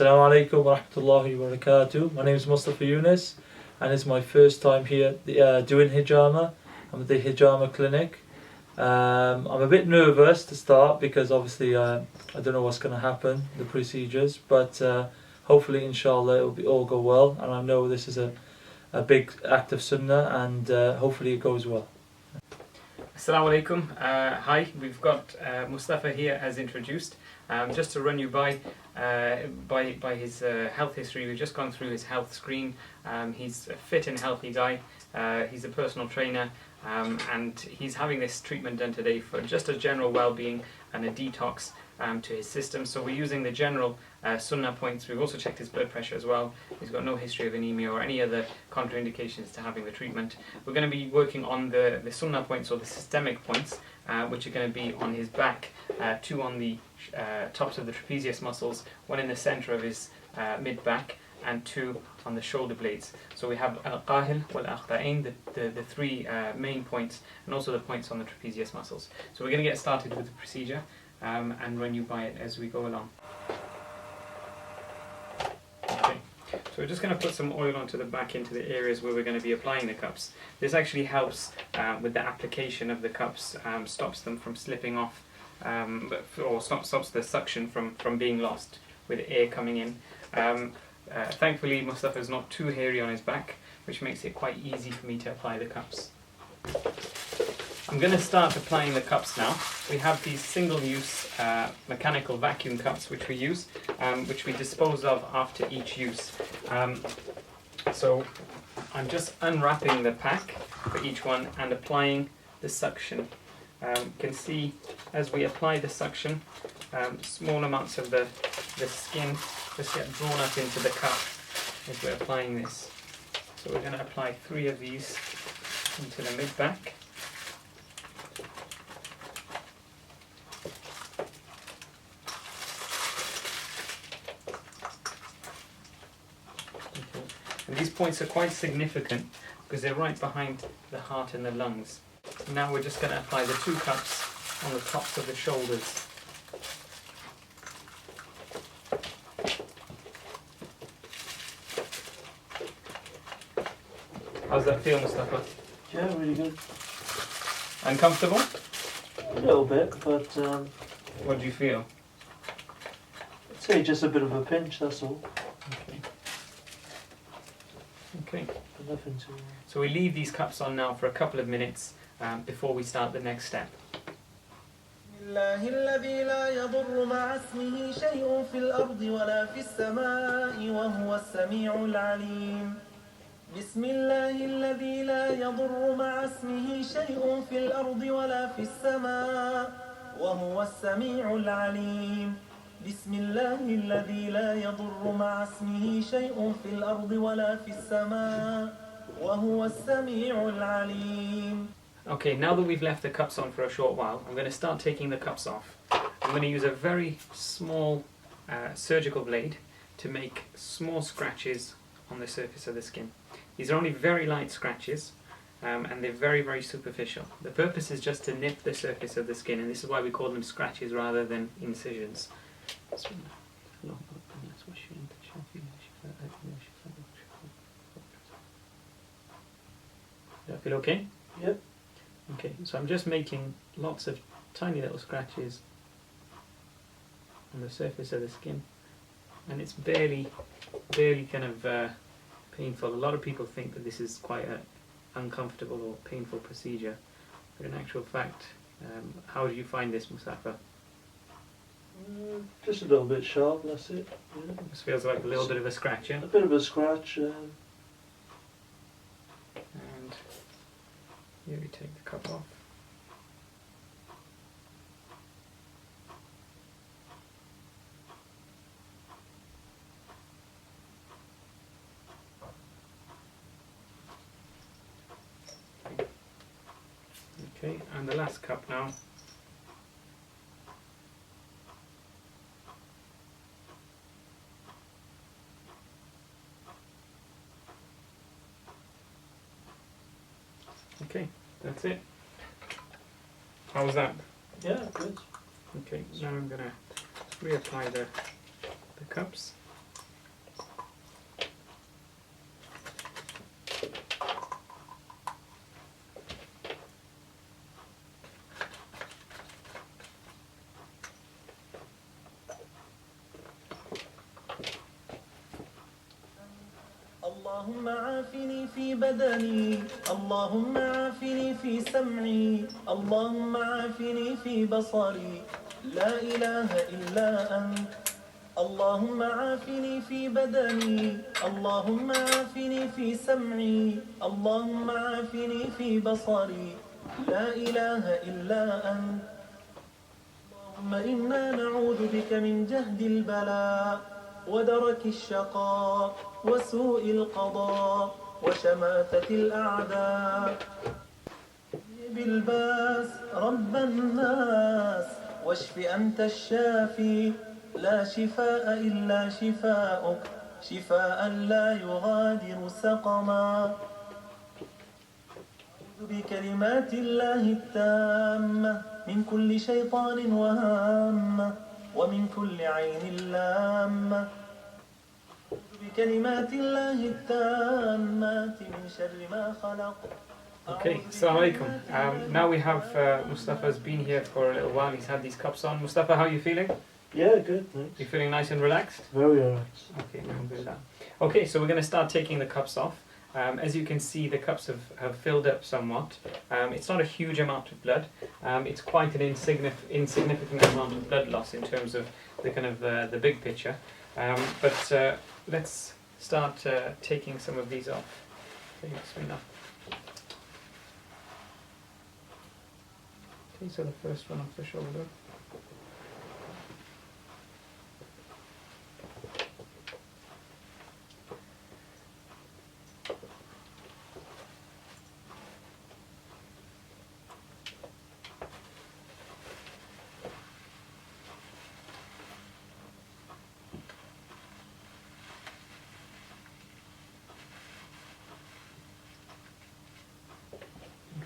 Assalamu alaikum wa rahmatullahi wa barakatuh. My name is Mustafa Yunus and it's my first time here doing hijama. I'm at the hijama clinic. I'm a bit nervous to start because obviously I don't know what's going to happen, the procedures, but hopefully inshallah it'll all go well, and I know this is a big act of sunnah, and hopefully it goes well. Assalamu alaikum. Hi, we've got Mustafa here as introduced. Just to run you by his health history, we've just gone through his health screen. He's a fit and healthy guy. He's a personal trainer, and he's having this treatment done today for just a general well-being and a detox to his system. So we're using the general sunnah points. We've also checked his blood pressure as well. He's got no history of anemia or any other contraindications to having the treatment. We're going to be working on the sunnah points, or the systemic points, which are going to be on his back, two on the tops of the trapezius muscles, one in the center of his mid-back, and two on the shoulder blades. So we have al-qahil wal-akhta'in, the three main points, and also the points on the trapezius muscles. So we're going to get started with the procedure and run you by it as we go along. Okay, so we're just going to put some oil onto the back, into the areas where we're going to be applying the cups. This actually helps with the application of the cups, stops them from slipping off, or stops the suction from being lost with air coming in. Thankfully Mustafa is not too hairy on his back, which makes it quite easy for me to apply the cups. I'm going to start applying the cups now. We have these single-use mechanical vacuum cups which we use, which we dispose of after each use. So I'm just unwrapping the pack for each one and applying the suction. You can see as we apply the suction, small amounts of the skin just get drawn up into the cup as we're applying this. So we're going to apply 3 of these into the mid-back. Okay. And these points are quite significant because they're right behind the heart and the lungs. Now we're just going to apply the 2 cups on the tops of the shoulders. How's that feel, Mustafa? Yeah, really good. Uncomfortable? A little bit, but What do you feel? I'd say just a bit of a pinch, that's all. Okay. Okay. But nothing too... So we leave these cups on now for a couple of minutes before we start the next step. الله الذي لا يضر مع اسمه شيء في الأرض ولا في السماء وهو السميع العليم. بسم الله الذي لا يضر مع اسمه شيء في الأرض ولا في السماء وهو السميع العليم. بسم الله الذي لا يضر مع اسمه شيء في الأرض ولا في السماء وهو السميع العليم. Okay, now that we've left the cups on for a short while, I'm going to start taking the cups off. I'm going to use a very small surgical blade to make small scratches on the surface of the skin. These are only very light scratches, and they're very, very superficial. The purpose is just to nip the surface of the skin, and this is why we call them scratches rather than incisions. Does that feel okay? Yep. Okay, so I'm just making lots of tiny little scratches on the surface of the skin, and it's barely kind of painful. A lot of people think that this is quite an uncomfortable or painful procedure, but in actual fact, how do you find this, Mustafa? Just a little bit sharp, that's it. Yeah. This feels like a little bit of a scratch, yeah? A bit of a scratch. And here we take the cup off. Okay, and the last cup now. Okay, that's it. How was that? Yeah, good. Okay, now I'm going to reapply the cups. اللهم عافني في بدني اللهم عافني في سمعي اللهم عافني في بصري لا إله إلا أنت اللهم عافني في بدني اللهم عافني في سمعي اللهم عافني في بصري لا إله إلا أنت اللهم إنا نعوذ بك من جهد البلاء ودرك الشقاء وسوء القضاء وشماتة الأعداء بالباس رب الناس واشف أنت الشافي لا شفاء إلا شفاءك شفاء لا يغادر سقما أعوذ بكلمات الله التامة من كل شيطان وهامة ومن كل عين لامة أعوذ بكلمات الله التامات من شر ما خلق. Okay, assalamu alaikum. Now we have Mustafa's been here for a little while. He's had these cups on. Mustafa, how are you feeling? Yeah, good, thanks. You feeling nice and relaxed? Very relaxed. Okay, alhamdulillah. Okay, so we're going to start taking the cups off. As you can see, the cups have filled up somewhat. It's not a huge amount of blood. It's quite an insignificant amount of blood loss in terms of the kind of the big picture. But let's start taking some of these off. Okay, bismillah. Okay, so the first one off the shoulder.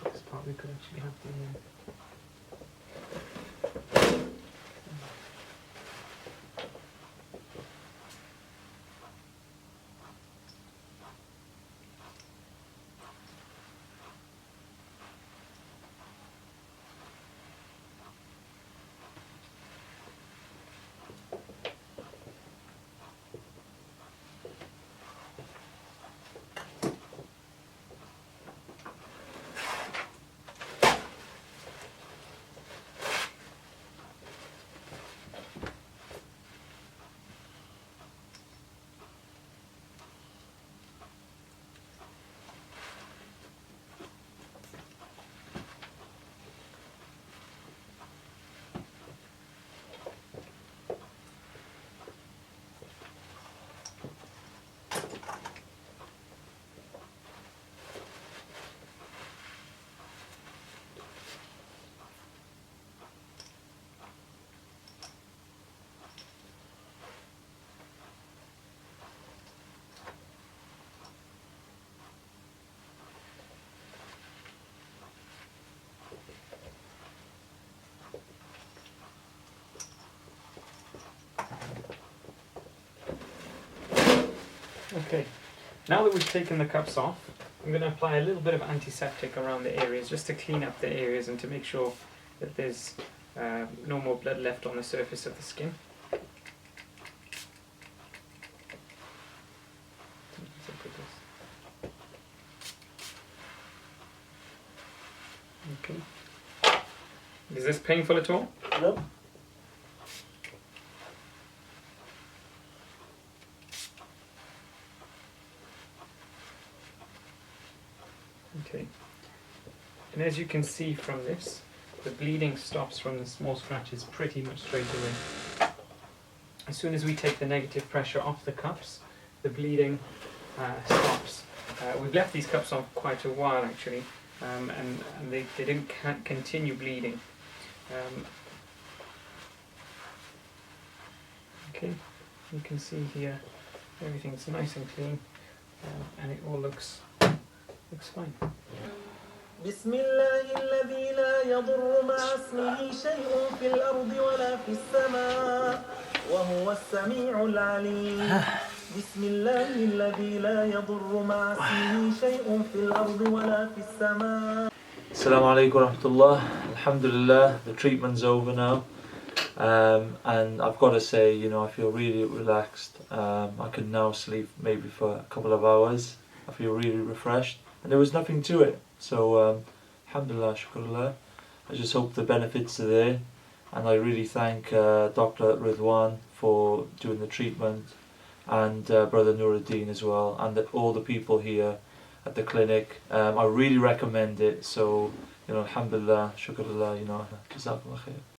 This part we could actually have the Okay, now that we've taken the cups off, I'm going to apply a little bit of antiseptic around the areas just to clean up the areas and to make sure that there's no more blood left on the surface of the skin. Okay. Is this painful at all? No. Okay, and as you can see from this, the bleeding stops from the small scratches pretty much straight away. As soon as we take the negative pressure off the cups, the bleeding stops. We've left these cups on quite a while actually, and they didn't continue bleeding. Okay, you can see here everything's nice and clean, and it all looks fine. بسم الله الذي لا يضر مع اسمه شيء في الأرض ولا في السماء وهو السميع العليم بسم الله الذي لا يضر مع اسمه شيء في الأرض ولا في السماء. Assalamu alaikum wa rahmatullah. Alhamdulillah, the treatment's over now. And I've got to say, I feel really relaxed. I can now sleep maybe for a couple of hours. I feel really refreshed, and there was nothing to it. So alhamdulillah, shukrullah. I just hope the benefits are there, and I really thank Dr. Ridwan for doing the treatment, and Brother Nuruddin as well, and all the people here at the clinic. I really recommend it. So, you know, alhamdulillah, shukrullah, you know, jazakallah khair.